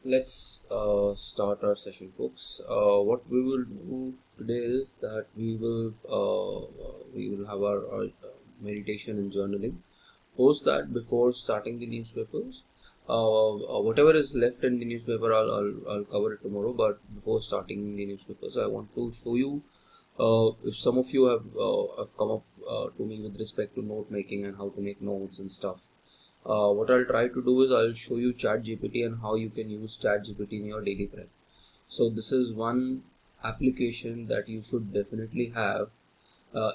Let's start our session, folks. What we will do today is that we will have our meditation and journaling. Post that before starting the newspapers. Whatever is left in the newspaper, I'll cover it tomorrow. But before starting the newspapers, I want to show you. If some of you have come up to me with respect to note making and how to make notes and stuff. What I'll try to do is I'll show you ChatGPT and how you can use ChatGPT in your daily prep. So this is one application that you should definitely have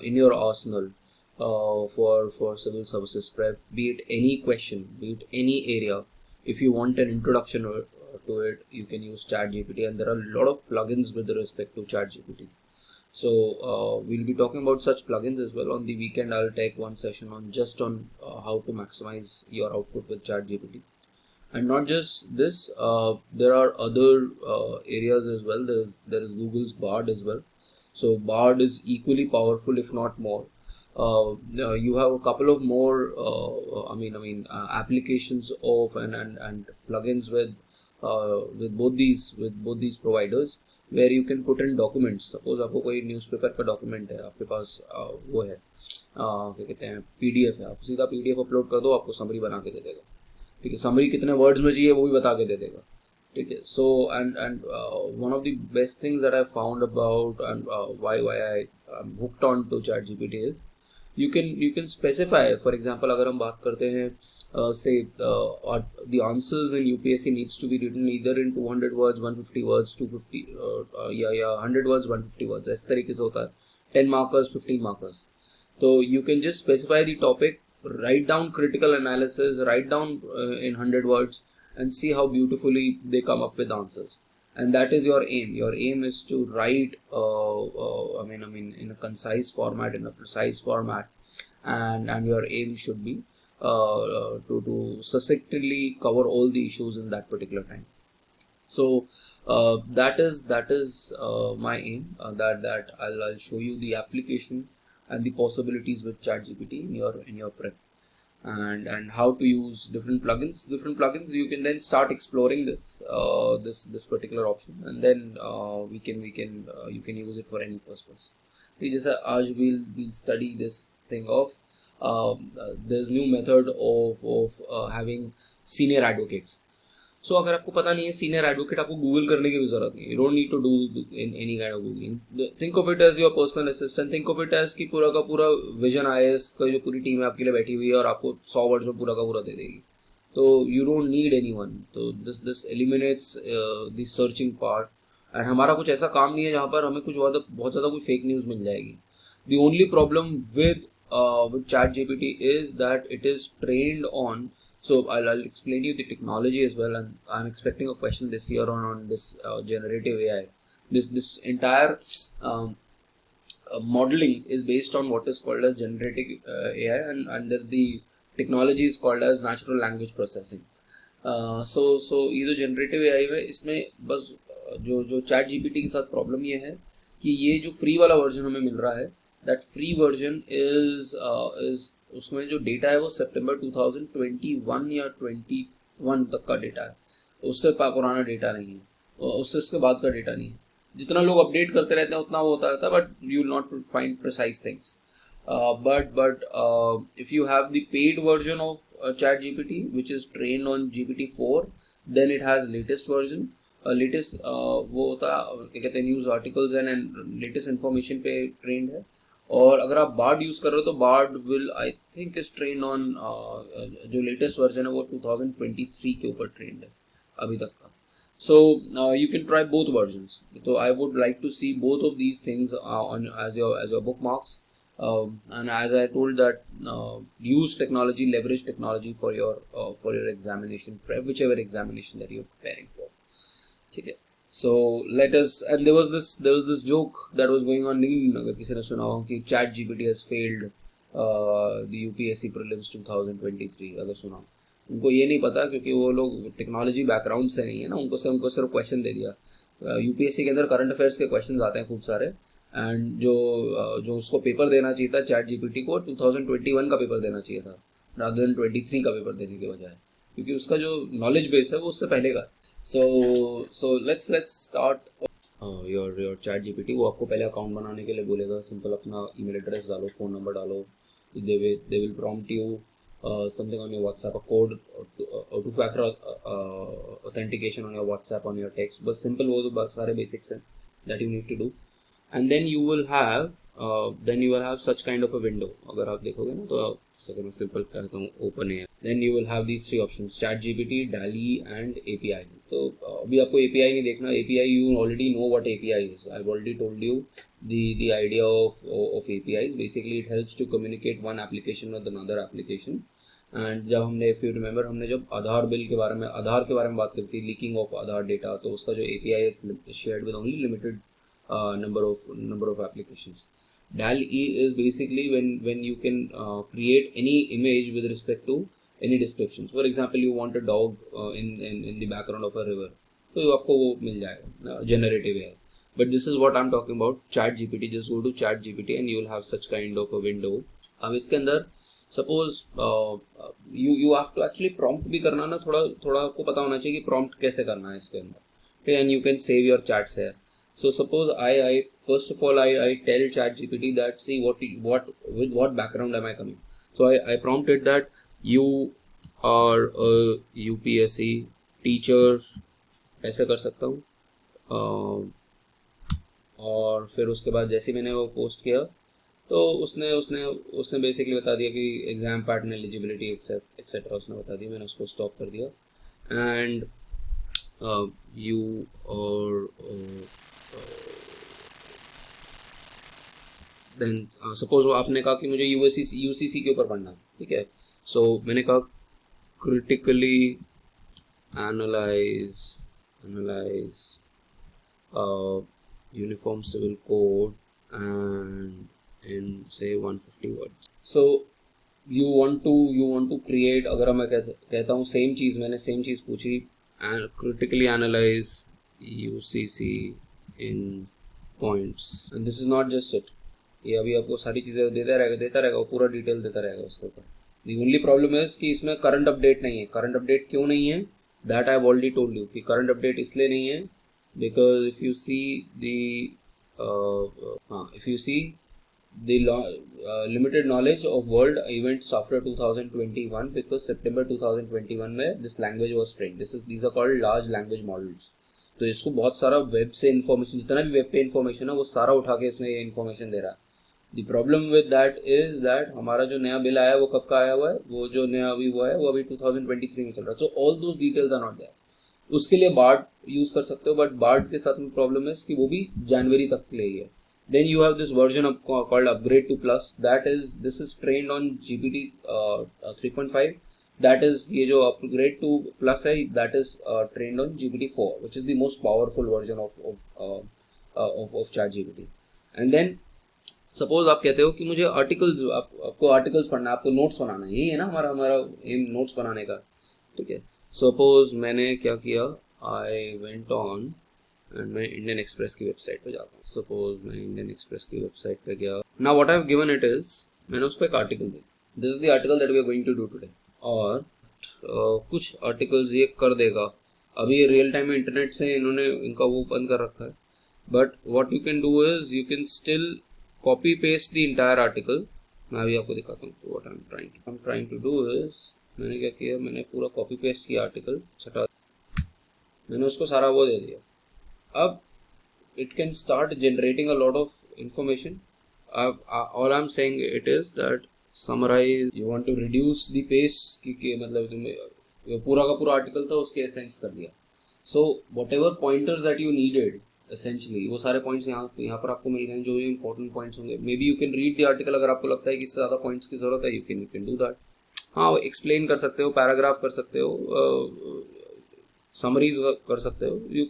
in your arsenal for civil services prep. Be it any question, be it any area. If you want an introduction to it, you can use ChatGPT, and there are a lot of plugins with respect to ChatGPT. So we'll be talking about such plugins as well. On the weekend, I'll take one session on how to maximize your output with ChatGPT. And not just this, there are other areas as well. There is Google's Bard as well. So Bard is equally powerful, if not more. You have a couple of more, applications of and plugins with both these providers, where you can put in documents. Suppose आपको कोई newspaper का document है आपके पास, वो है क्या कहते हैं PDF है, आप सीधा PDF अपलोड कर दो, आपको समरी बना के दे देगा. ठीक है, समरी कितने वर्ड्स में चाहिए वो भी बता के दे देगा. ठीक है. So and one of the best things that I found about and why I hooked on to ChatGPT is you can specify. For example, अगर हम बात करते हैं say the answers in UPSC needs to be written either in 200 words, 150 words, 250 100 words, 150 words. इस तरीके से होता है. 10 markers, 15 markers. So you can just specify the topic, write down critical analysis, write down in 100 words, and see how beautifully they come up with answers. And that is your aim. Your aim is to write in a concise format, in a precise format, and your aim should be to succinctly cover all the issues in that particular time. So that is my aim, that I'll show you the application and the possibilities with ChatGPT in your prep, and how to use different plugins. You can then start exploring this particular option, and then you can use it for any purpose. जैसा आज we'll study this thing of there's new method of having senior advocates. So अगर आपको पता नहीं है senior advocate, आपको Google करने की भी जरूरत नहीं. You don't need to do any kind of googling. Think of it as your personal assistant. Think of it as कि पूरा का पूरा विजन IAS का जो पूरी टीम है आपके लिए बैठी हुई है और आपको 100 वर्ड्स में पूरा का पूरा दे देगी. तो यू डोंट नीड एनीवन. तो this eliminates the searching part. And हमारा कुछ ऐसा काम नहीं है जहाँ पर हमें कुछ बहुत ज़्यादा कोई फेक न्यूज़ मिल जाएगी. The only problem with ChatGPT is that it is trained on. So I'll explain you the technology as well, and I'm expecting a question this year on this generative AI. This entire modeling is based on what is called as generative AI, and under the technology is called as natural language processing. So ये जो generative AI है, इसमें बस जो ChatGPT के साथ problem ये है कि ये जो फ्री वाला वर्जन हमें मिल रहा है, that free version is उसमें जो डेटा है वो सितंबर 2021 या 21 तक का डेटा है. उससे पुराना डेटा नहीं है, उसके बाद का डेटा नहीं है. जितना लोग अपडेट करते रहते हैं उतना वो होता रहता है, but you will not find precise things. But if you have the paid version of ChatGPT, which is trained on GPT-4, then it has latest version. Latest वो होता है क्या कहते हैं news articles and latest information पे trend है. और अगर आप बार्ड यूज़ कर रहे हो तो Bard will I think is trained on जो लेटेस्ट वर्जन है वो 2023 के ऊपर ट्रेंड है अभी तक का. So you can try both versions. तो I would like to see both of these things on as your bookmarks. And as I told that use technology, leverage technology for your examination prep, whichever examination that you're preparing for. Okay. So let us, and there was this joke that was going on in, अगर किसी ने सुना हो कि ChatGPT has failed the UPSC prelims 2023. अगर सुना, उनको ये नहीं पता क्योंकि वो लोग टेक्नोलॉजी बैकग्राउंड से नहीं है ना. उनको सिर्फ क्वेश्चन दे दिया. UPSC के अंदर करंट अफेयर्स के क्वेश्चन आते हैं खूब सारे, एंड जो उसको पेपर देना चाहिए था ChatGPT को 2021 का पेपर देना चाहिए था rather than 23 का पेपर देने के बजाय, क्योंकि उसका जो नॉलेज बेस है वो उससे पहले का. So let's start. Your chat GPT वो आपको पहले अकाउंट बनाने के लिए बोलेगा, सिंपल अपना ईमेल एड्रेस डालो, फ़ोन नंबर डालो, they will prompt you something on your WhatsApp, a code two factor authentication on your WhatsApp, on your text, बस सिंपल वो तो सारे बेसिक्स हैं that you need to do. And then you will have such kind of a window. अगर आप देखोगे ना तो मैं सिंपल कहता हूँ ओपन है, then you will have these three options, chat GPT, DALL-E and API. तो अभी आपको API नहीं देखना, API you already know what API is. I've already told you the idea of API. Basically it helps to communicate one application with another application. And जब हमने, if you remember, हमने जब आधार के बारे में बात करी थी, लीकिंग ऑफ आधार डेटा, तो उसका जो API है shared with only limited number of applications. DALL-E is basically when you can create any image with respect to any descriptions. For example, you want a dog in the background of a river, तो आपको वो मिल जाएगा generative AI. But this is what I'm talking about, ChatGPT. Just go to ChatGPT and you will have such kind of a window. अब इसके अंदर suppose you have to actually prompt भी करना ना, थोड़ा आपको पता होना चाहिए कि prompt कैसे करना है इसके अंदर. Okay, and you can save your chats here. So suppose I first of all I tell ChatGPT that, see, with what background am I coming. So I prompted that you are a UPSC teacher, ऐसे कर सकता हूँ. और फिर उसके बाद जैसे मैंने वो पोस्ट किया तो उसने बेसिकली बता दिया कि एग्जाम पैटर्न, एलिजिबिलिटी एक्सेट्रा उसने बता दिया. मैंने उसको स्टॉप कर दिया. And you or then suppose आपने कहा कि मुझे UCC के ऊपर पढ़ना है, ठीक है. सो मैंने कहा critically analyse uniform civil code and in से 150 words. So you want to create, अगर मैं कहता हूँ सेम चीज़, मैंने सेम चीज़ पूछी, and critically analyze UCC in points, and this is not just it. ये अभी आपको सारी चीज़ें देता रहेगा वो पूरा डिटेल देता रहेगा उसके ऊपर. The only problem is कि इसमें करंट अपडेट नहीं है. करंट अपडेट क्यों नहीं है, that I have already told you कि करंट अपडेट इसलिए नहीं है because if you see the limited knowledge of world events after 2021, because September 2021 में this language was trained. These are called large language models. तो इसको बहुत सारा web से इन्फॉर्मेशन, जितना भी वेब पे इन्फॉर्मेशन है वो सारा उठा के इसमें ये इन्फॉर्मेशन दे रहा है. The problem with that is that हमारा जो नया बिल आया है वो कब का आया हुआ है, वो जो नया अभी हुआ है वो अभी 2023 में चल रहा है. So all those details are not there. उसके लिए बार्ड यूज कर सकते हो, बट बार्ड के साथ में प्रॉब्लम है कि वो भी जनवरी तक के लिए ही है. Then you have this version called upgrade to plus. This is trained on GPT 3.5. That is, ये जो upgrade to plus है, that is trained on GPT 4, which is the most powerful version of ChatGPT. And then suppose आप कहते हो कि मुझे articles, आपको articles पढ़ना है, आपको नोट्स बनाना है, यही है ना हमारा एम, नोट्स बनाने का, ठीक है. सपोज मैंने क्या किया, आई वेंट ऑन एंड मैं इंडियन एक्सप्रेस की वेबसाइट पे जाता हूँ. सपोज मैं इंडियन एक्सप्रेस की वेबसाइट पे गया. Now what I have given it is, मैंने उसको एक आर्टिकल दिया. This is the article that we are going to do today. और कुछ आर्टिकल्स ये कर देगा. अभी रियल टाइम में इंटरनेट से इन्होंने इनका वो बंद कर रखा है, but what you can do is you can still copy paste the entire article. मैं अभी आपको दिखाता हूँ. What I am trying to do is, मैंने क्या किया, मैंने पूरा कॉपी पेस्ट किया आर्टिकल, छटा, मैंने उसको सारा वो दे दिया. अब it can start generating a lot of information. All I'm saying it is that summarize, you want to reduce the pace कि मतलब तुम्हें पूरा का पूरा आर्टिकल था उसके एसेंस कर दिया. So whatever pointers that you needed essentially, वो सारे पॉइंट्स यहाँ पर आपको मिल गए जो भी इंपॉर्टेंट पॉइंट्स होंगे. May be you can read the article, अगर आपको लगता है कि इससे ज़्यादा पॉइंट्स की जरूरत है, यू कैन डू दैट. हाँ, एक्सप्लेन कर सकते हो, पैराग्राफ कर सकते हो, समरीज कर सकते हो. You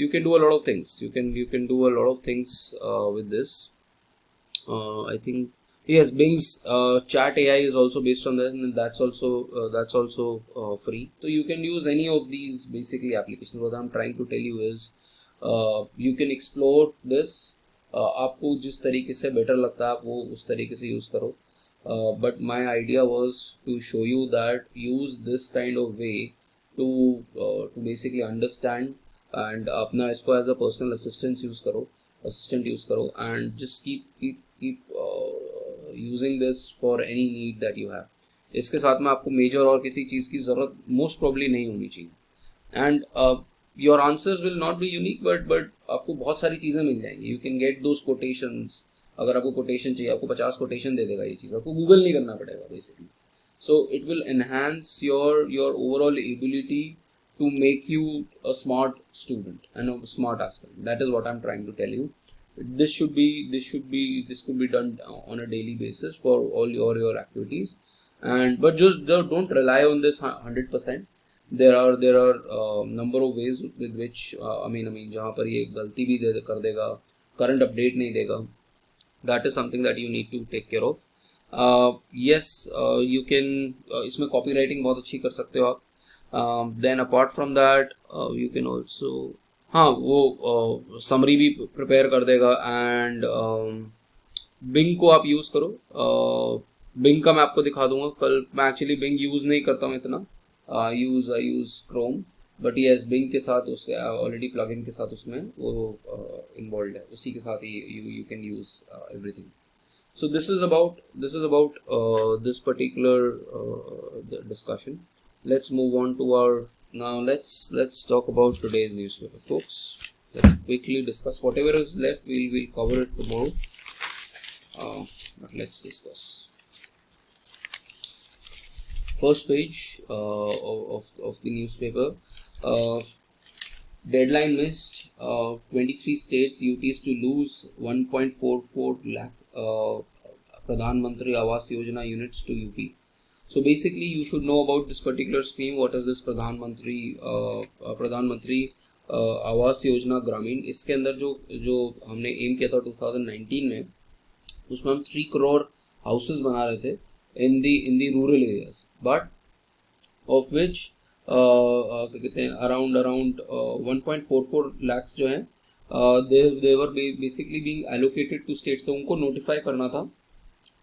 can do a lot of things. You can do a lot of things with this. I think yes, Bing's chat AI is also based on that, and that's also free. So you can use any of these basically applications. What I'm trying to tell you is you can explore this. आपको जिस तरीके से better लगता है आप वो उस तरीके से यूज करो. But my idea was to show you that use this kind of way to basically understand and अपना इसको as a personal assistant use करो and just keep using this for any need that you have. इसके साथ में आपको major और किसी चीज़ की ज़रूरत मोस्ट प्रॉब्ली नहीं होनी चाहिए. And your answers will not be unique but आपको बहुत सारी चीज़ें मिल जाएंगी. You can get those quotations. अगर आपको कोटेशन चाहिए, आपको 50 कोटेशन दे देगा ये चीज़, आपको गूगल नहीं करना पड़ेगा basically. So it will enhance your overall ability to make you a smart student and a smart aspirant. That is what I'm trying to tell you. This could be done on a daily basis for all your activities. And but just don't rely on this 100%. There are number of ways with which I mean जहाँ पर ये गलती भी कर देगा, current update नहीं देगा. That is something that you need to take care of. Yes, you can इसमें copywriting बहुत अच्छी कर सकते हो आप. Then apart from that you can also हाँ वो समरी भी प्रिपेयर कर देगा. एंड बिंग को आप यूज़ करो. बिंग का मैं आपको दिखा दूंगा कल. मैं एक्चुअली बिंग यूज़ नहीं करता हूँ इतना. I use Chrome. But yes Bing के साथ उसके ऑलरेडी प्लगइन के साथ उसमें वो इन्वॉल्व है. उसी के साथ ही you can use everything. So this is about this particular discussion. Let's move on to our now. Let's talk about today's newspaper, folks. Let's quickly discuss whatever is left. We'll cover it tomorrow. But let's discuss. First page of the newspaper. Deadline missed. 23 states UTs to lose 1.44 lakh Pradhan Mantri Awas Yojana units to UP. So basically, you should know about this particular scheme. What is this Pradhan Mantri Awas Yojana Gramin? इसके अंदर जो हमने M किया था 2019 में, उसमें हम 3 crore houses बना रहे थे in the rural areas, but of which कहते हैं around 1.44 lakhs जो हैं they were basically being allocated to states. तो उनको notify करना था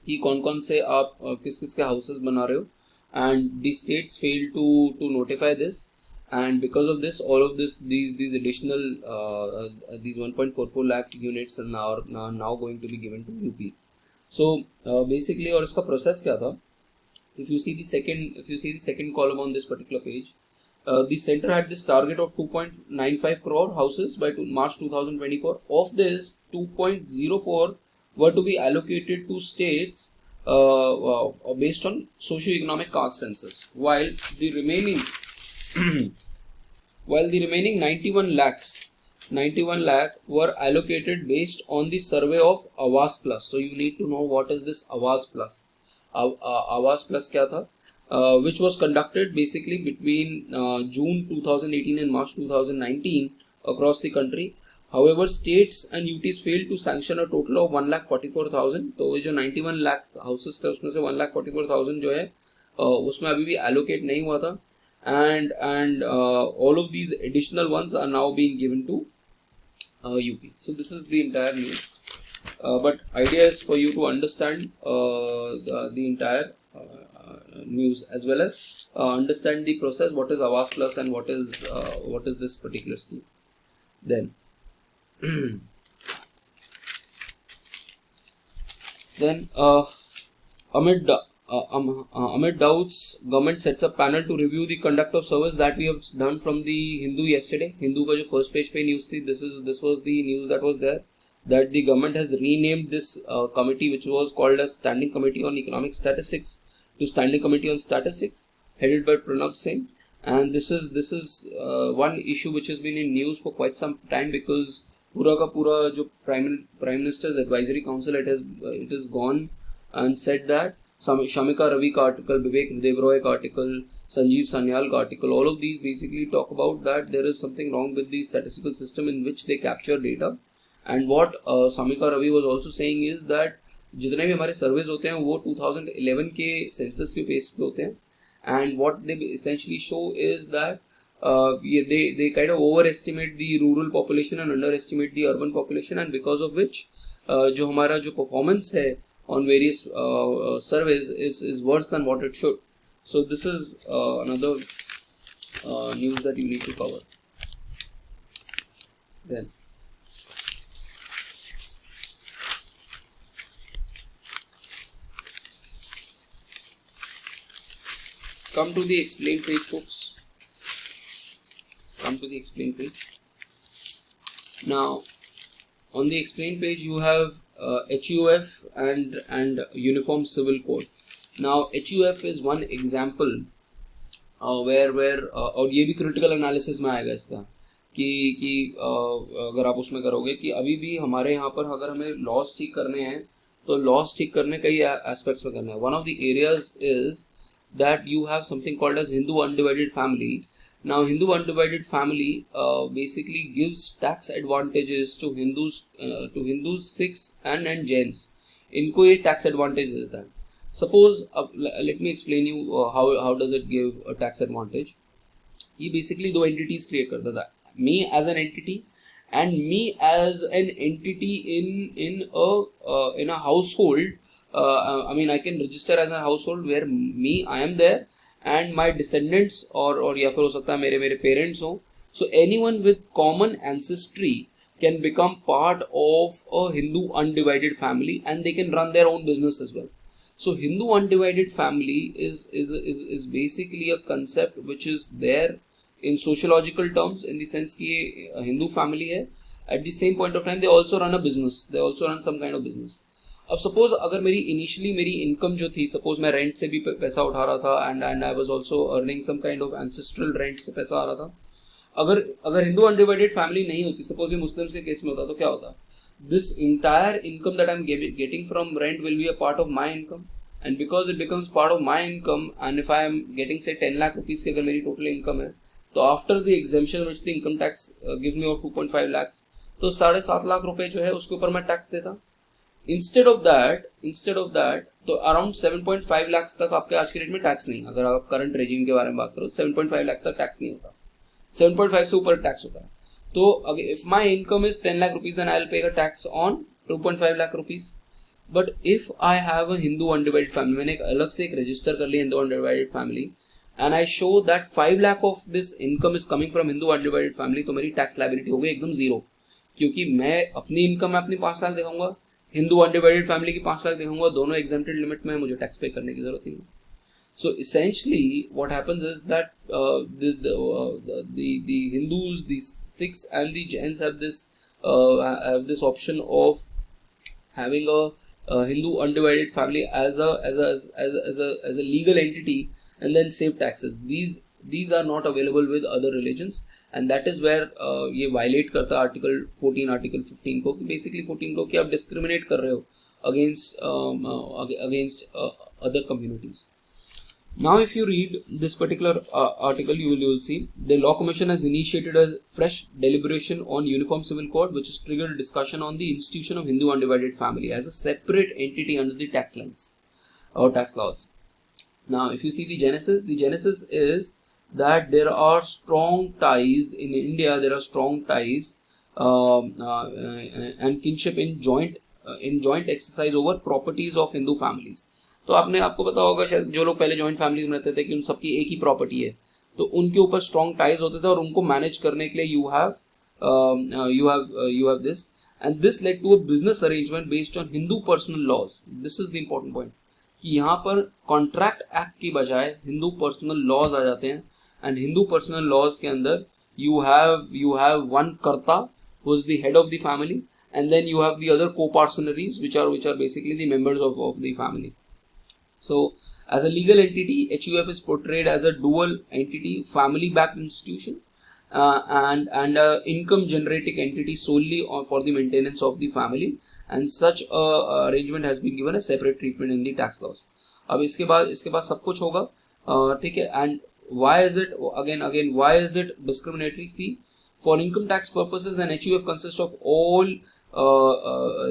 कि कौन कौन से आप किस के हाउसेस बना रहे हो. And the states fail to notify this, and because of this all of these additional these 1.44 lakh units are now going to be given to UP. So basically, और इसका प्रोसेस क्या था? If you see the second column on this particular page, the center had this target of 2.95 crore houses by March 2024. Of this, 2.04 were to be allocated to states based on socio-economic caste census, while the remaining 91 lakh were allocated based on the survey of Awas Plus. So you need to know what is this Awas Plus. Awas Plus क्या था? Which was conducted basically between June 2018 and March 2019 across the country. However, states and UTs failed to sanction a total of 1,44,000. तो जो 91 lakh houses थे उसमें से 1,44,000 जो है उसमें अभी भी allocate नहीं हुआ था. And all of these additional ones are now being given to UP. So this is the entire news. But idea is for you to understand the entire news as well as understand the process. What is Awas Plus and what is this particular scheme? Then amid doubts, government sets up panel to review the conduct of service. That we have done from the Hindu yesterday. Hindu का जो first page पे news थी, this was the news that was there, that the government has renamed this committee, which was called as Standing Committee on Economic Statistics, to Standing Committee on Statistics, headed by Pronab Sen. And this is one issue which has been in news for quite some time, because पूरा का पूरा जो Prime Minister's Advisory Council, it has gone and said that Shamika Ravi का article, Vivek Devroy का article, Sanjeev Sanyal का article, all of these basically talk about that there is something wrong with the statistical system in which they capture data. And what Shamika Ravi was also saying is that जितने भी हमारे surveys होते हैं वो 2011 के census के base पे होते हैं. And what they essentially show is that they kind of overestimate the rural population and underestimate the urban population, and because of which जो हमारा जो performance है on various surveys is worse than what it should. So this is another news that you need to cover. Then come to the explain page, folks. Come to the explain page. Now on the explain page you have HUF and Uniform Civil Code. Now HUF is one example where और ये भी critical analysis में आएगा इसका कि अगर आप उसमें करोगे कि अभी भी हमारे यहाँ पर अगर हमें लॉस ठीक करने हैं तो लॉस ठीक करने कई एस्पेक्ट्स में करना है. One of the areas is that you have something called as Hindu undivided family. Now, Hindu undivided family basically gives tax advantages to Hindus, Sikhs and Jains. इनको ये tax advantage देता है. Suppose, let me explain you how does it give a tax advantage. ये basically दो entities create करता था. Me as an entity and me as an entity in a household. I mean, I can register as a household where I am there. And my descendants or या फिर हो सकता है मेरे parents हो. So anyone with common ancestry can become part of a Hindu undivided family and they can run their own business as well. So Hindu undivided family is basically a concept which is there in sociological terms in the sense कि ये Hindu family है. At the same point of time they also run a business. They also run some kind of business. अब suppose अगर मेरी initially मेरी income जो थी, suppose मैं रेंट से भी पैसा उठा रहा था and I was also earning some kind of ancestral rent से पैसा आ रहा था. अगर हिंदू अनडिवाइडेड फैमिली नहीं होती, सपोज ये मुस्लिम्स के केस में होता, तो क्या होता? This entire income that I am getting from rent will be a part of my income and because it becomes part of my income and if I am getting से 10 lakh rupees की अगर मेरी total income है तो after the exemption which the income tax give me of 2.5 lakh, तो 7.5 लाख रुपए जो है उसके ऊपर मैं टैक्स देता. Instead of that, तो अराउंड 7.5 लाख तक आपके आज के डेट में टैक्स नहीं. अगर आप करंट रेजिम के बारे में बात करो 7.5 लाख तक टैक्स नहीं होता. 7.5 से ऊपर टैक्स होता है. तो अगर if my income is 10 lakh rupees then I will pay a tax on 2.5 lakh rupees. But if I have a Hindu undivided family, मैंने एक अलग से एक रजिस्टर कर लिया Hindu undivided family and I show that 5 lakh of this income is coming from Hindu undivided family, तो मेरी tax liability हो गई एकदम जीरो. क्योंकि मैं अपनी इनकम में अपनी 5 लाख दिखाऊंगा, हिंदू अनडिवाइडेड फैमिली की 5 लाख दिखाऊंगा, दोनों एग्जेम्प्टेड लिमिट में, मुझे टैक्स पे करने की जरूरत नहीं. So essentially what happens is that the Hindus, the Sikhs and the Jains have this option of having a Hindu undivided family as a legal entity and then save taxes. These are not available with other religions. And that is where ये violet करता है article 14, article 15 को, कि basically 14 को कि आप discriminate कर रहे हो against other communities. Now if you read this particular article you will see the law commission has initiated a fresh deliberation on uniform civil code which has triggered a discussion on the institution of Hindu undivided family as a separate entity under the tax lines or tax laws. Now if you see the genesis is that there are strong ties in India. There are strong ties and kinship in joint exercise over properties of Hindu families. तो आपको पता होगा शायद जो लोग पहले joint family में रहते थे कि उन सबकी एक ही प्रॉपर्टी है, तो उनके ऊपर स्ट्रॉन्ग टाइज होते थे और उनको मैनेज करने के लिए you have this and this led to a business arrangement based on Hindu personal laws. This is the important point कि यहाँ पर कॉन्ट्रैक्ट एक्ट की बजाय हिंदू पर्सनल लॉज आ जाते हैं. एंड हिंदू पर्सनल लॉज के अंदर you have one karta who is the head of the family and then you have the other co-parcenaries which are basically the members of the family. So as a legal entity HUF is portrayed as a dual entity, family backed institution and a income generating entity solely for the maintenance of the family, and such a arrangement has been given a separate treatment in the tax laws. अब इसके बाद सब कुछ होगा, ठीक है. And why is it again why is it discriminatory? See, for income tax purposes an HUF consists of all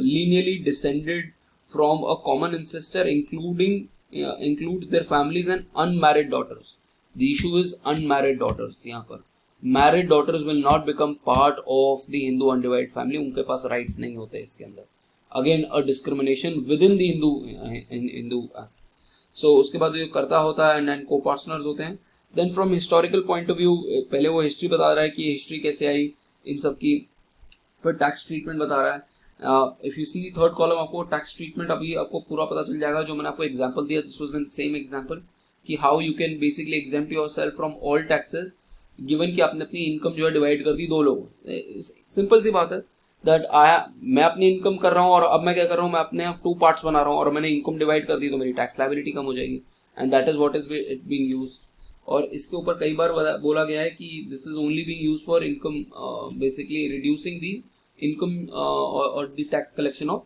lineally descended from a common ancestor includes their families and unmarried daughters. The issue is unmarried daughters. यहाँ पर married daughters will not become part of the Hindu undivided family. उनके पास rights नहीं होते इसके अंदर. Again a discrimination within the Hindu act. So उसके बाद जो करता होता है एंड को पार्टनर्स होते हैं, then from historical point of view पहले वो हिस्ट्री बता रहा है कि हिस्ट्री कैसे आई इन सब की, फिर टैक्स ट्रीटमेंट बता रहा है। If you see third column आपको टैक्स ट्रीटमेंट अभी आपको पूरा पता चल जाएगा, जो मैंने आपको एग्जांपल दिया this was in same example कि how you can basically exempt yourself from all taxes given कि आपने अपनी इनकम जो है डिवाइड कर दी दो लोगों। सिंपल सी बात है दैट मैं अपनी इनकम कर रहा हूँ और अब मैं क्या कर रहा हूँ, मैं अपने टू पार्ट्स बना रहा हूँ और मैंने इनकम डिवाइड कर दी तो मेरी टैक्स लायबिलिटी कम हो जाएगी, and that is what is it being used. और इसके ऊपर कई बार बोला गया है कि this is only being used for income, basically reducing the income or the tax collection of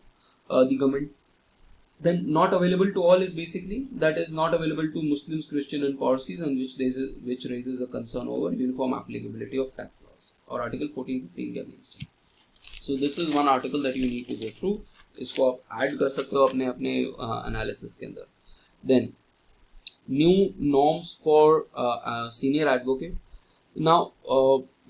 the government. Then not available to all is basically that is not available to Muslims, Christian and Parsis, and which raises a concern over uniform applicability of tax laws or article 1415 के against. So this is one article that you need to go through. इसको आप add कर सकते हो अपने अपने analysis के अंदर. Then new norms for senior advocate. Now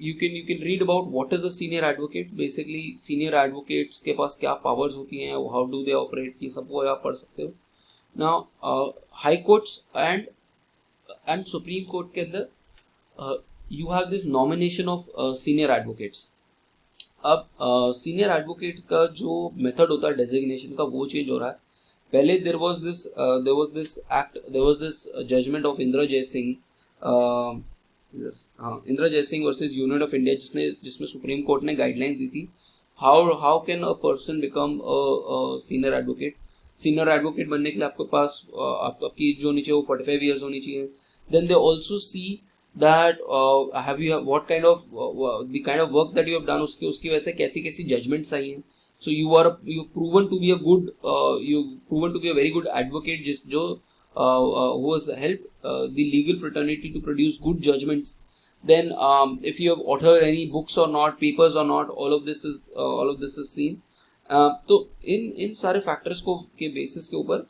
you can read about what is a senior advocate. Basically senior advocates के पास क्या powers होती हैं, how do they operate, ये सब वो आप पढ़ सकते हो. Now high courts and supreme court के अंदर you have this nomination of senior advocates. अब senior advocate का जो method होता है designation का वो change हो रहा है. पहले there was this judgment of Indra Jay Singh, Indira Jaising versus Union of India, जिसमें सुप्रीम कोर्ट ने गाइडलाइंस दी थी how can a person become a senior advocate. Senior advocate बनने के लिए आपके पास आपकी एज जो होनी चाहिए वो 45 ईयर्स होनी चाहिए. Then they also see that have you what kind of the kind of work that you have done, उसकी वजह से कैसी कैसी जजमेंट्स आई हैं. So you proven to be a very good advocate जो who has helped the legal fraternity to produce good judgments. Then if you have authored any books or not, papers or not, all of this is seen. तो इन सारे factors को के basis के ऊपर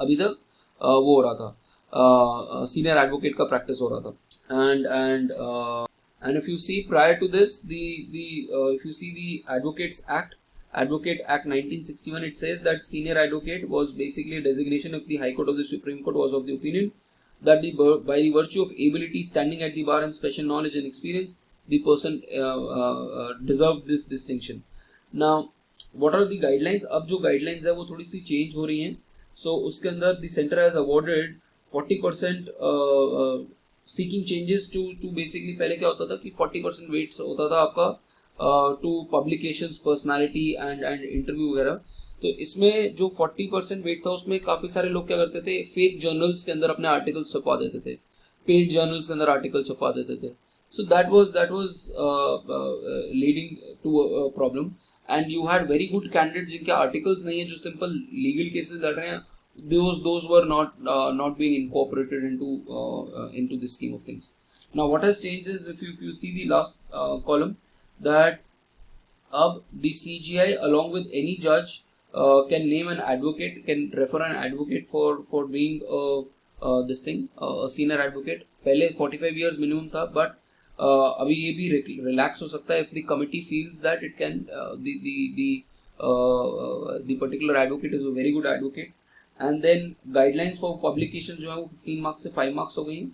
अभी तक वो हो रहा था, सीनियर एडवोकेट का प्रैक्टिस हो रहा था. And if you see prior to this if you see the Advocate Act 1961, it says that senior advocate was basically a designation of the High Court. Of the Supreme Court was of the opinion that by the virtue of ability, standing at the bar and special knowledge and experience, the person deserved this distinction. Now what are the guidelines? अब जो guidelines है वो थोड़ी सी change हो रही हैं. So उसके अंदर the center has awarded 40% seeking changes to basically पहले क्या होता था कि 40% weight होता था आपका two publications, personality and interview वगैरह. तो इसमें जो 40% वेट था उसमें काफ़ी सारे लोग क्या करते थे, फेक जर्नल्स के अंदर अपने आर्टिकल्स छपवा देते थे, पेड जर्नल्स के अंदर आर्टिकल छपवा देते थे. So that was leading to a problem. And you had very good candidate जिनके आर्टिकल्स नहीं है, जो सिंपल लीगल केसेस लड़ रहे हैं, those were not being incorporated into this scheme of things. Now what has changed is if you see the last column, that अब the CGI along with any judge can name an advocate, can refer an advocate for being a senior advocate. पहले 45 years minimum था, but अभी ये भी relax हो सकता है if the committee feels that it can the particular advocate is a very good advocate. And then guidelines for publications जो है वो 15 marks से 5 marks हो गई हैं,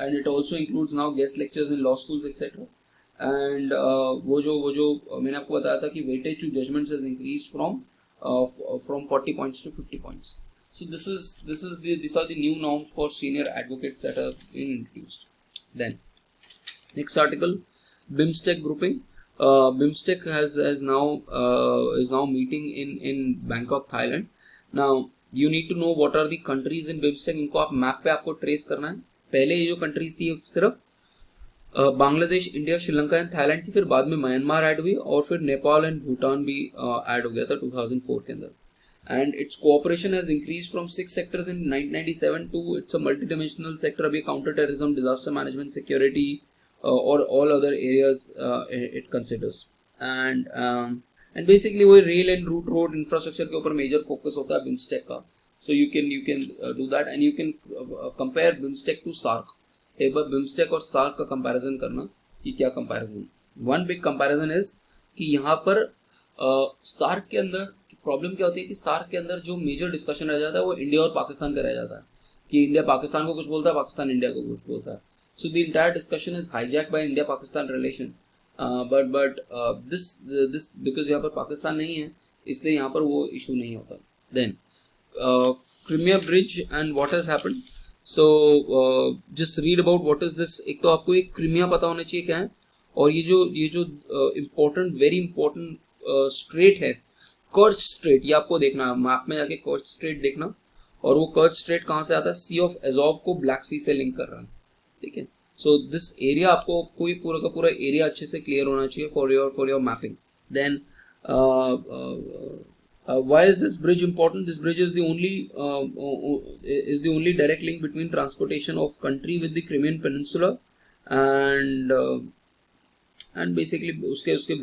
and it also includes now guest lectures in law schools etc. And वो जो मैंने आपको बताया था कि weightage to judgments has increased from 40 points to 50 points. So these are the new norms for senior advocates that have been introduced. Then next article, BIMSTEC grouping. BIMSTEC is now meeting in Bangkok, Thailand. Now you need to know what are the countries in BIMSTEC. इनको आप map पे आपको trace करना है. पहले ये जो countries थी सिर्फ Bangladesh, India, Sri Lanka and Thailand थी, फिर बाद में म्यांमार ऐड हुई और फिर नेपाल एंड भूटान भी ऐड हो गया था 2004 के अंदर. And its cooperation has increase from 6 sectors in 1997 to its a multi dimensional sector. अभी counter terrorism, disaster management, security और all other areas it considers. And basically वो rail and route road infrastructure के ऊपर major focus होता है BIMSTEC का. So you can do that and you can compare BIMSTEC to SAARC. एक बार BIMSTEC और सार्क का कंपैरिजन करना कि क्या comparison. One big comparison is कि यहाँ पर सार्क के अंदर प्रॉब्लम क्या होती है कि सार्क के अंदर जो मेजर डिस्कशन रह जाता है वो इंडिया और पाकिस्तान का रह जाता है कि इंडिया पाकिस्तान को कुछ बोलता है, पाकिस्तान इंडिया को कुछ बोलता है. So the entire discussion is hijacked by India-Pakistan relation. But this because यहाँ पर पाकिस्तान नहीं है, इसलिए यहाँ पर वो issue नहीं होता. Then Crimea Bridge and what has happened. So just read about what is this. एक तो आपको एक क्रीमिया पता होना चाहिए क्या है, और ये जो important very important स्ट्रेट है, कर्च स्ट्रेट, ये आपको देखना है मैप में जाके, कर्च स्ट्रेट देखना. और वो कर्च स्ट्रेट कहाँ से आता है? सी ऑफ एजोव को ब्लैक सी से लिंक कर रहा है. ठीक है. सो दिस एरिया आपको कोई पूरा का पूरा एरिया अच्छे से क्लियर होना चाहिए for your mapping. Then why is this bridge important? This bridge is the only direct link between transportation of country with the Crimean Peninsula and basically उसके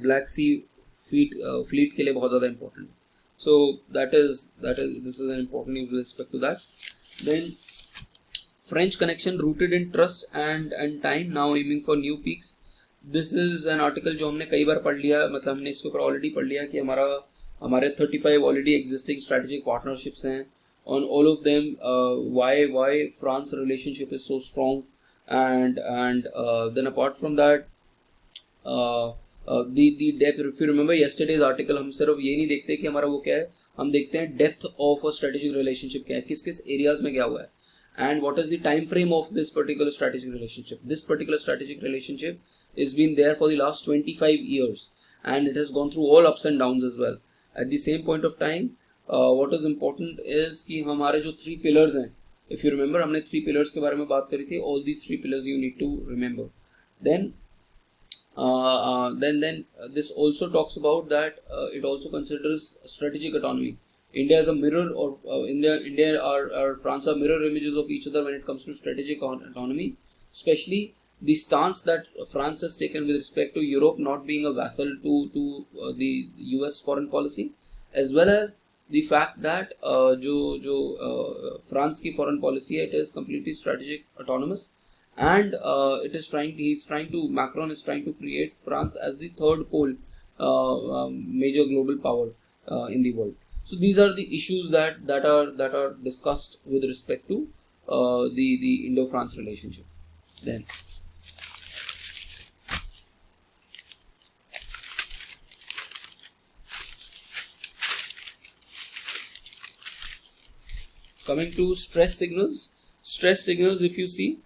black sea fleet के लिए बहुत ज़्यादा important. So this is an important news with respect to that. Then French connection rooted in trust and time now aiming for new peaks. This is an article जो हमने कई बार पढ़ लिया, मतलब हमने इसके ऊपर ऑलरेडी पढ़ लिया कि हमारे 35 ऑलरेडी existing strategic partnerships हैं. On all of them, why France relationship is so strong, and then apart from that, the depth. If you remember yesterday's article, हम सिर्फ ये नहीं देखते कि हमारा वो क्या है, हम देखते हैं depth of a strategic relationship क्या है, किस areas में क्या हुआ है, and what is the time frame of this particular strategic relationship. This particular strategic relationship has been there for the last 25 years, and it has gone through all ups and downs as well. At the same point of time, what is important is कि हमारे जो 3 pillars हैं, if you remember हमने 3 pillars के बारे में बात करी थी. All these 3 pillars you need to remember. Then this also talks about that it also considers strategic autonomy. India is a mirror, or India or France are mirror images of each other when it comes to strategic autonomy, especially the stance that France has taken with respect to Europe not being a vassal to the US foreign policy, as well as the fact that France की foreign policy है, it is completely strategic autonomous, and Macron is trying to create France as the third pole, major global power in the world. So these are the issues that are discussed with respect to the Indo-France relationship. Then coming to stress signals. Stress signals, if you see,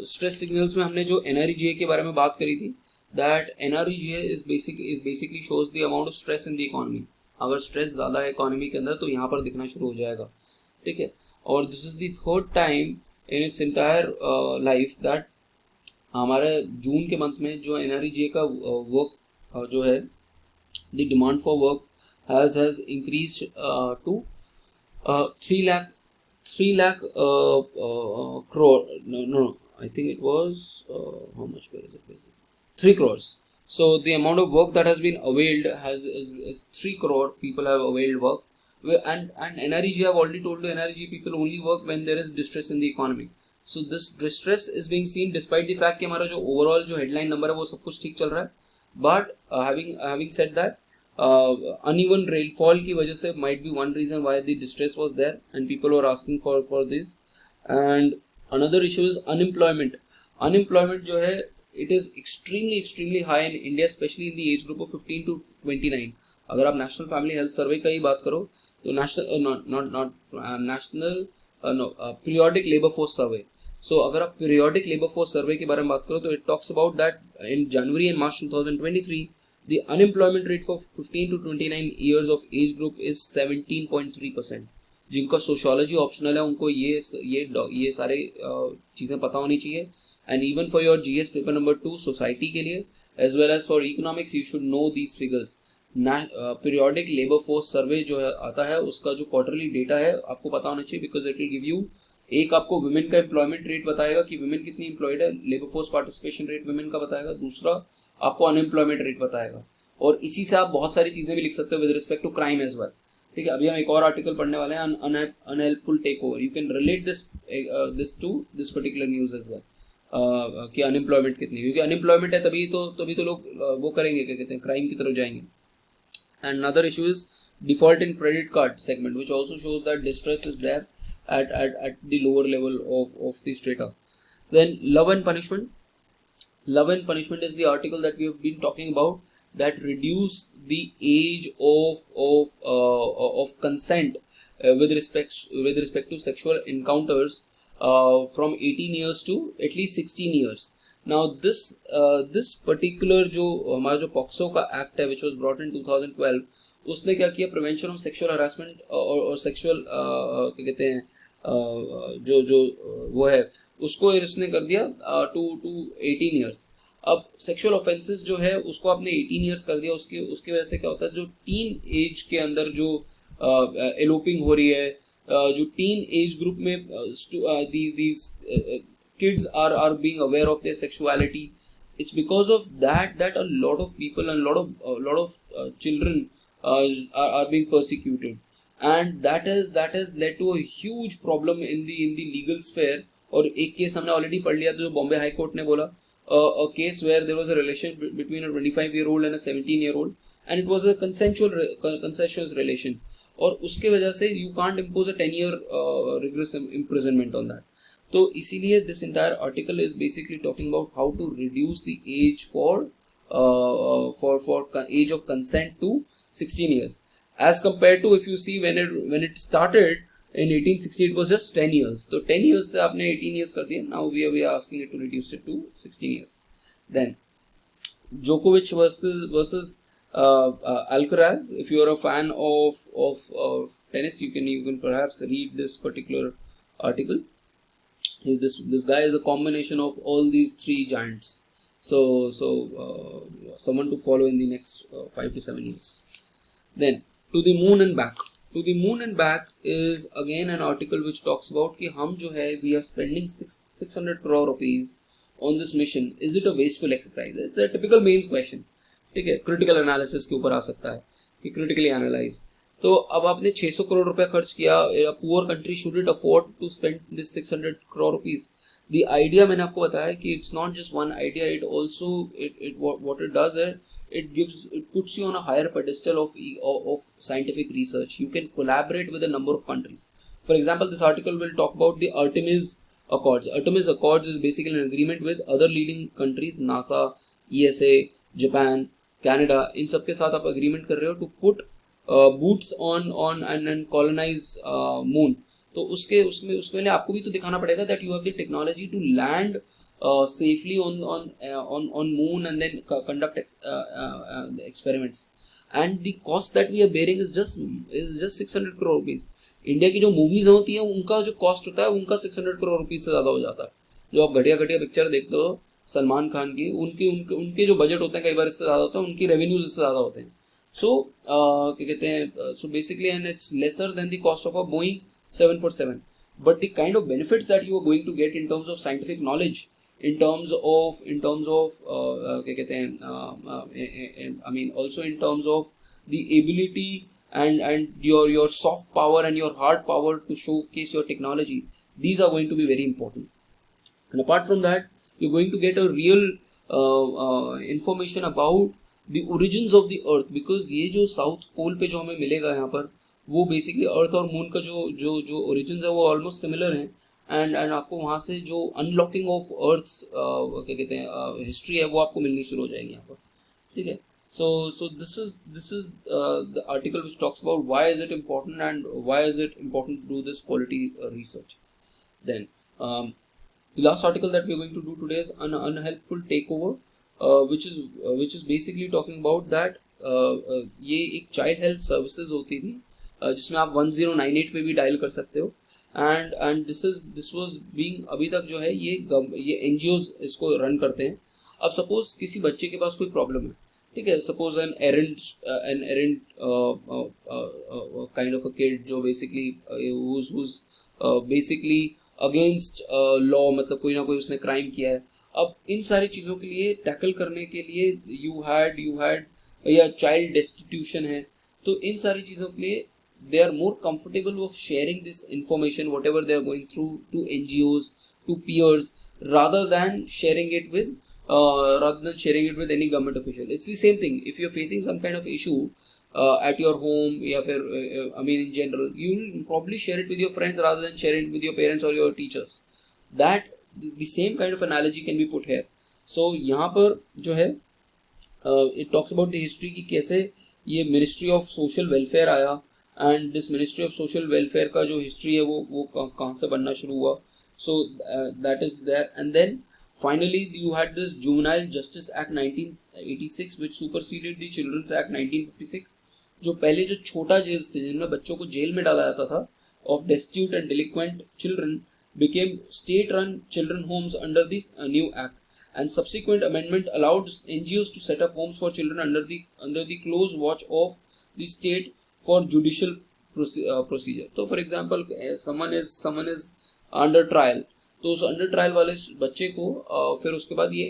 stress signals में हमने जो NREGA के बारे में बात करी थी, that NREGA is basically shows the amount of stress in the economy. अगर स्ट्रेस ज़्यादा है इकोनॉमी के अंदर तो यहाँ पर दिखना शुरू हो जाएगा. ठीक है. और this is the third time in its entire life that हमारे जून के मंथ में जो NREGA का वर्क जो है, the demand for work has increase to 3 lakh crore. No, I think it was how much? Where is it? 3 crores. So the amount of work that has been availed is 3 crore people have availed work, and NREGA, have already told you, NREGA people only work when there is distress in the economy. So this distress is being seen despite the fact कि हमारा जो overall जो headline number है वो सब कुछ ठीक चल रहा है, but having said that, uneven rainfall की वजह से might be one reason why the distress was there and people were asking for this. And another issue is unemployment. Unemployment जो है, it is extremely high in India, especially in the age group of 15 to 29. अगर आप National Family Health Survey का ही बात करो तो Periodic Labor Force Survey. So अगर आप Periodic Labor Force Survey के बारे में बात करो तो it talks about that in January and March 2023, the unemployment rate for 15 to 29 years of age group is 17.3%. जिनका सोशियोलॉजी ऑप्शनल है उनको ये सारे चीज़ें पता होनी चाहिए. And even for your GS paper number 2 society के लिए, as well as for economics, you should know these figures. Periodic labor force survey जो है आता है, उसका जो quarterly data है आपको पता होना चाहिए, because it will give you, एक आपको women का employment rate बताएगा कि women कितनी employed है, labor force participation rate women का बताएगा, दूसरा आपको unemployment rate बताएगा, और इसी से आप बहुत सारी चीज़ें भी लिख सकते हो with respect to crime as well. ठीक है. अभी हम एक और आर्टिकल पढ़ने वाले हैं, unhelpful takeover. You can relate this to this particular news as well. कि अनएम्प्लॉयमेंट कितनी, क्योंकि अनएम्प्लॉयमेंट है तभी तो लोग वो करेंगे, क्या कहते हैं, क्राइम की तरफ जाएंगे. And another issue is default in credit card segment, which also shows that distress is there at the lower level of the strata. Then love and punishment. Love and punishment is the article that we have been talking about, that reduce the age of consent with respect to sexual encounters from 18 years to at least 16 years. Now this particular जो हमारा जो POCSO का act है, which was brought in 2012, उसने क्या किया, prevention of sexual harassment और sexual क्या कहते हैं जो वो है उसको इसने कर दिया टू 18 ईयर्स. अब सेक्सुअल ऑफेंसेस जो है उसको आपने 18 ईयर्स कर दिया, उसकी वजह से क्या होता है, जो टीन एज के अंदर जो एलोपिंग हो रही है, जो टीन एज ग्रुप में these kids are being aware of their sexuality. It's because of that a lot of people and a lot of children are being persecuted, and that has led to a huge problem in the legal sphere. और एक case हमने already पढ़ लिया था जो Bombay high court ने बोला, a case where there was a relation between a 25-year-old and a 17-year-old, and it was a consensual relation, और उसके वजह से you can't impose a 10-year rigorous imprisonment on that. तो इसीलिए this entire article is basically talking about how to reduce the age for age of consent to 16 years, as compared to if you see when it started in 1860 it was just 10 years. तो 10 years से आपने 18 years कर दिया. Now we are asking it to reduce it to 16 years. Then Djokovic versus Alcaraz. If you are a fan of tennis, you can perhaps read this particular article. This guy is a combination of all these three giants. So someone to follow in the next 5 to 7 years. Then to the moon and back. To the moon and back is again an article which talks about कि हम जो है we are spending 600 crore rupees on this mission. Is it a wasteful exercise? It's a typical mains question. ठीक है, critical analysis के ऊपर आ सकता है कि critically analyze. तो अब आपने 600 करोड़ रुपया खर्च किया, a poor country should it afford to spend this 600 crore rupees? The idea मैंने आपको बताया कि it's not just one idea. It also what it does है, it puts you on a higher pedestal of scientific research. You can collaborate with a number of countries. For example, this article will talk about the Artemis Accords. Artemis Accords is basically an agreement with other leading countries, NASA, ESA, Japan, Canada. इन सब के साथ आप agreement कर रहे हो to put boots on and colonize moon. तो उसके लिए आपको भी तो दिखाना पड़ेगा that you have the technology to land safely on moon and then conduct experiments, and the cost that we are bearing is just 600 crore rupees. India की जो मूवीज होती हैं उनका जो कॉस्ट होता है उनका 600 करोड़ रुपीज से ज्यादा हो जाता है. जो आप घटिया पिक्चर देखते हो सलमान खान की, उनके जो बजट होते हैं कई बार इससे ज्यादा होता है, उनकी रेवेन्यूज इससे ज्यादा होते हैं. सो क्या कहते हैं, so basically and it's lesser than the cost of a Boeing 747, but the kind of benefits that you are going to get in terms of scientific knowledge, in terms of क्या कहते हैं, I mean also in terms of the ability and your soft power and your hard power to showcase your technology, these are going to be very important. And apart from that, you're going to get a real information about the origins of the earth, because ये जो south pole पे जो हमें मिलेगा यहाँ पर, वो basically earth और मून का जो ओरिजिन्स है वो ऑलमोस्ट सिमिलर हैं. एंड आपको वहाँ से जो अनलॉकिंग ऑफ अर्थ क्या कहते हैं हिस्ट्री है वो आपको मिलनी शुरू हो जाएगी यहाँ पर. ठीक है. So this is the article which talks about why is it important and why is it important to do this quality research. Then the last article that we are going to do today is an unhelpful takeover, which is basically talking about that ये एक child health services होती थी जिसमें आप 1098 पे भी dial कर सकते हो. एंड दिस वाज बीइंग, अभी तक जो है ये एनजीओज इसको रन करते हैं. अब सपोज किसी बच्चे के पास कोई प्रॉब्लम है, ठीक है, suppose an errant kind of a kid जो बेसिकली बेसिकली अगेंस्ट लॉ, मतलब कोई ना कोई उसने क्राइम किया है. अब इन सारी चीज़ों के लिए टैकल करने के लिए यू हैड या चाइल्ड डेस्टिट्यूशन है, तो इन सारी चीज़ों के लिए they are more comfortable of sharing this information whatever they are going through to NGOs, to peers, rather than sharing it with any government official. It's the same thing. If you're facing some kind of issue, at your home, या फिर I mean in general, you will probably share it with your friends rather than share it with your parents or your teachers. That the same kind of analogy can be put here. So यहाँ पर जो है it talks about the history कि कैसे ये ministry of social welfare आया, and this ministry of social welfare का जो हिस्ट्री है वो कहाँ से बनना शुरू हुआ. So that is there, and then finally you had this juvenile justice act 1986 which superseded the children's act 1956, जो पहले जो छोटा जेल्स थे जिनमें बच्चों को जेल में डाला जाता था of destitute and delinquent children became state run children homes under this new act, and subsequent amendment allowed NGOs to set up homes for children under the close watch of the state for judicial procedure. So for example, someone is under trial, तो उस under trial वाले बच्चे को फिर उसके बाद ये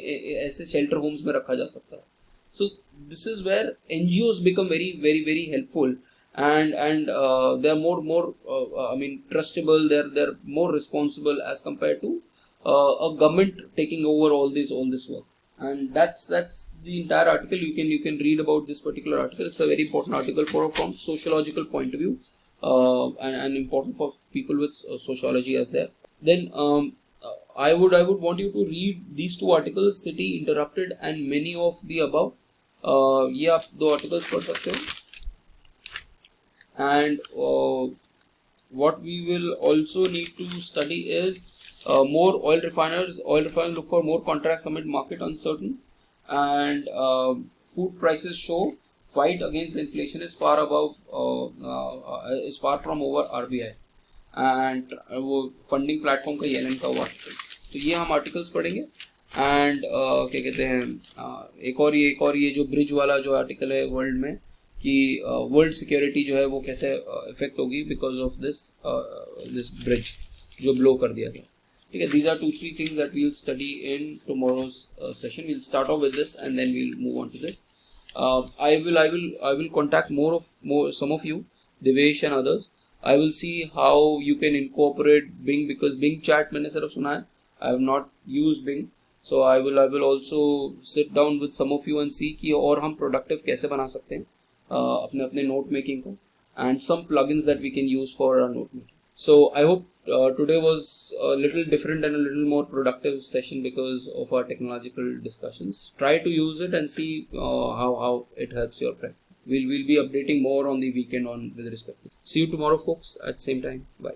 ऐसे शेल्टर होम्स में रखा जा सकता है. So this is where NGOs become very very very helpful, and they are more I mean trustable, they're more responsible as compared to a government taking over all this work. And that's the entire article. You can read about this particular article. It's a very important article from sociological point of view, and important for people with sociology as there. Then I would want you to read these two articles, City Interrupted and many of the above. ये आप दो articles पढ़ सकते हो. And what we will also need to study is more oil refiners look for more contracts amid market uncertain, and food prices show fight against inflation is far from over RBI, and वो funding platform का Yellen का हुआ article. तो ये हम articles पढ़ेंगे. And क्या कहते हैं, एक और ये जो ब्रिज वाला जो आर्टिकल है वर्ल्ड में, कि वर्ल्ड सिक्योरिटी जो है वो कैसे इफेक्ट होगी बिकॉज ऑफ दिस ब्रिज जो ब्लो कर दिया गया. ठीक है, these are 2-3 things that we'll study in tomorrow's session. We'll start off with this and then we'll move on to this. I will contact some of you, Devesh and others. I will see how you can incorporate Bing, because Bing chat मैंने सिर्फ सुना है. I have not used Bing, so I will also sit down with some of you and see कि और हम productive कैसे बना सकते हैं अपने note making को, and some plugins that we can use for our note making. So I hope today was a little different and a little more productive session because of our technological discussions. Try to use it and see how it helps your practice. We'll be updating more on the weekend with respect to. See you tomorrow, folks, at same time. Bye.